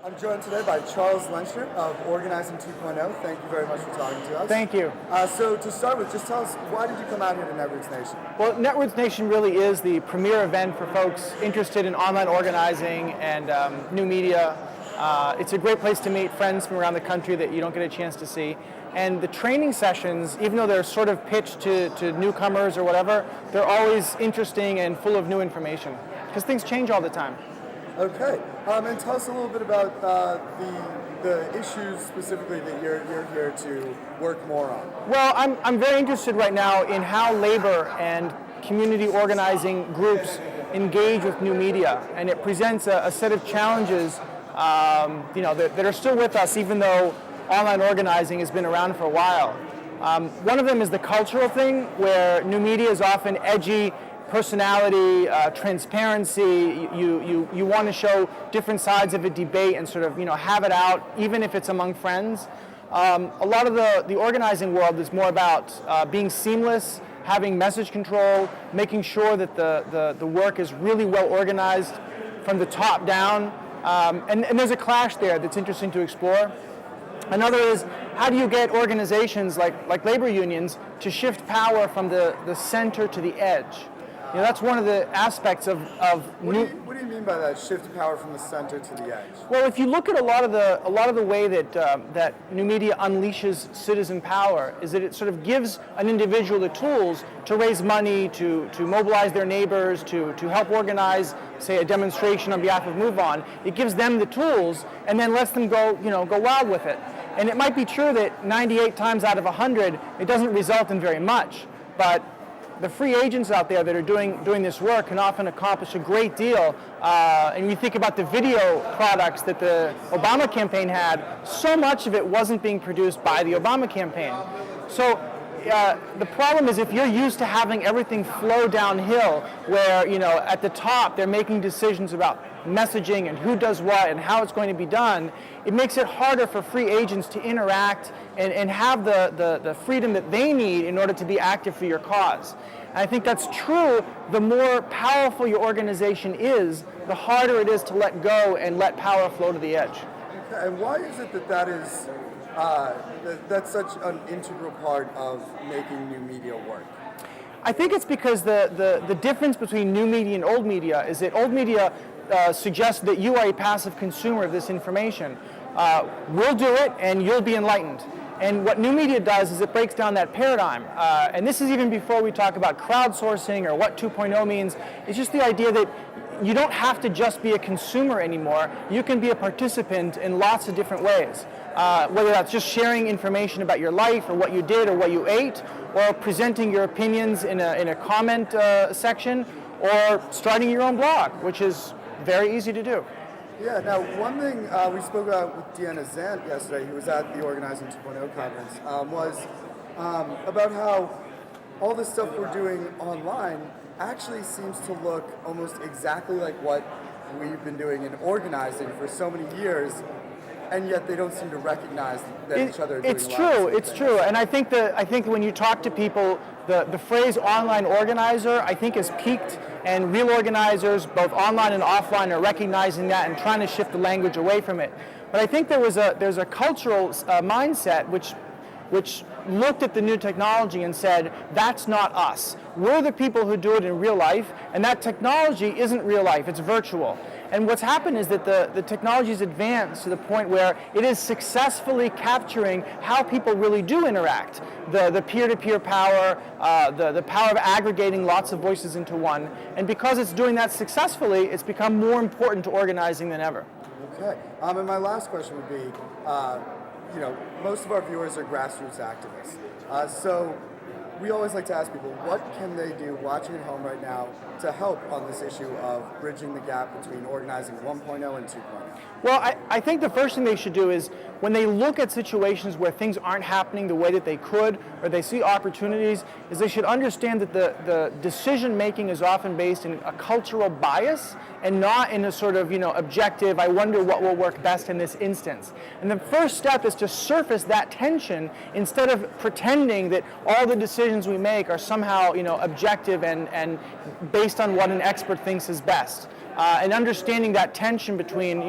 I'm joined today by Charles Lenchner of Organizing 2.0. Thank you very much for talking to us. Thank you. So to start with, just tell us, why did you come out here to Netroots Nation? Well, Netroots Nation really is the premier event for folks interested in online organizing and new media. It's a great place to meet friends from around the country that you don't get a chance to see. And the training sessions, even though they're sort of pitched to newcomers or whatever, they're always interesting and full of new information because things change all the time. Okay, and tell us a little bit about the issues specifically that you're here to work more on. Well, I'm very interested right now in how labor and community organizing groups engage with new media, and it presents a set of challenges that are still with us even though online organizing has been around for a while. One of them is the cultural thing, where new media is often edgy, personality, transparency. You want to show different sides of a debate and sort of have it out, even if it's among friends. A lot of the organizing world is more about being seamless, having message control, making sure that the work is really well organized from the top down. And there's a clash there that's interesting to explore. Another is, how do you get organizations like labor unions to shift power from the center to the edge? That's one of the aspects of What do you mean by that, shift power from the center to the edge? Well, if you look at a lot of the way that new media unleashes citizen power, is that it sort of gives an individual the tools to raise money, to mobilize their neighbors, to help organize, say, a demonstration on behalf of Move On. It gives them the tools and then lets them go wild with it. And it might be true that 98 times out of 100, it doesn't result in very much, but the free agents out there that are doing this work can often accomplish a great deal. And you think about the video products that the Obama campaign had, so much of it wasn't being produced by the Obama campaign. So the problem is, if you're used to having everything flow downhill, where at the top they're making decisions about messaging and who does what and how it's going to be done, it makes it harder for free agents to interact and have the freedom that they need in order to be active for your cause. And I think that's true. The more powerful your organization is, the harder it is to let go and let power flow to the edge. Okay, and why is it that is that's such an integral part of making new media work? I think it's because the difference between new media and old media is that old media suggests that you are a passive consumer of this information. We'll do it and you'll be enlightened. And what new media does is it breaks down that paradigm. And this is even before we talk about crowdsourcing or what 2.0 means. It's just the idea that you don't have to just be a consumer anymore. You can be a participant in lots of different ways. Whether that's just sharing information about your life or what you did or what you ate, or presenting your opinions in a comment section, or starting your own blog, which is very easy to do. Yeah, now one thing we spoke about with Deanna Zant yesterday, who was at the Organizing 2.0 conference, was about how all the stuff we're doing online actually seems to look almost exactly like what we've been doing in organizing for so many years, and yet they don't seem to recognize that each other are doing It's true. It's true, and I think when you talk to people, the phrase "online organizer" I think is peaked, and real organizers, both online and offline, are recognizing that and trying to shift the language away from it. But I think there's a cultural mindset which looked at the new technology and said, that's not us. We're the people who do it in real life, and that technology isn't real life, it's virtual. And what's happened is that the technology has advanced to the point where it is successfully capturing how people really do interact. The peer-to-peer power, the power of aggregating lots of voices into one. And because it's doing that successfully, it's become more important to organizing than ever. Okay. And my last question would be, most of our viewers are grassroots activists. So we always like to ask people, what can they do watching at home right now to help on this issue of bridging the gap between organizing 1.0 and 2.0? Well, I think the first thing they should do is, when they look at situations where things aren't happening the way that they could, or they see opportunities, is they should understand that the decision making is often based in a cultural bias and not in a sort of objective, I wonder what will work best in this instance. And the first step is to surface that tension instead of pretending that all the decisions we make are somehow objective and based on what an expert thinks is best. and understanding that tension between,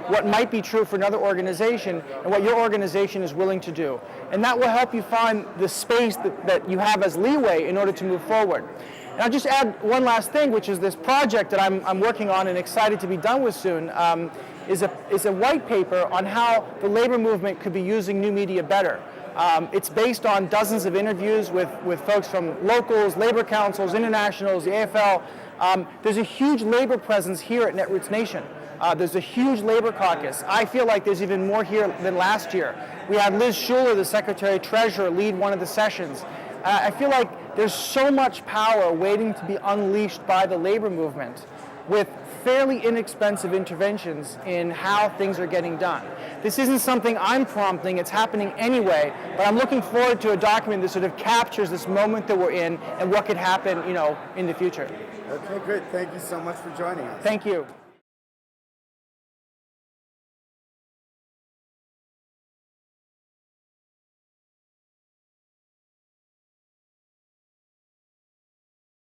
what might be true for another organization and what your organization is willing to do. And that will help you find the space that you have as leeway in order to move forward. And I'll just add one last thing, which is this project that I'm working on and excited to be done with soon, is a white paper on how the labor movement could be using new media better. It's based on dozens of interviews with folks from locals, labor councils, internationals, the AFL. There's a huge labor presence here at Netroots Nation. There's a huge labor caucus. I feel like there's even more here than last year. We had Liz Schuler, the Secretary Treasurer, lead one of the sessions. I feel like there's so much power waiting to be unleashed by the labor movement with fairly inexpensive interventions in how things are getting done. This isn't something I'm prompting, it's happening anyway, but I'm looking forward to a document that sort of captures this moment that we're in and what could happen, in the future. Okay, great. Thank you so much for joining us. Thank you.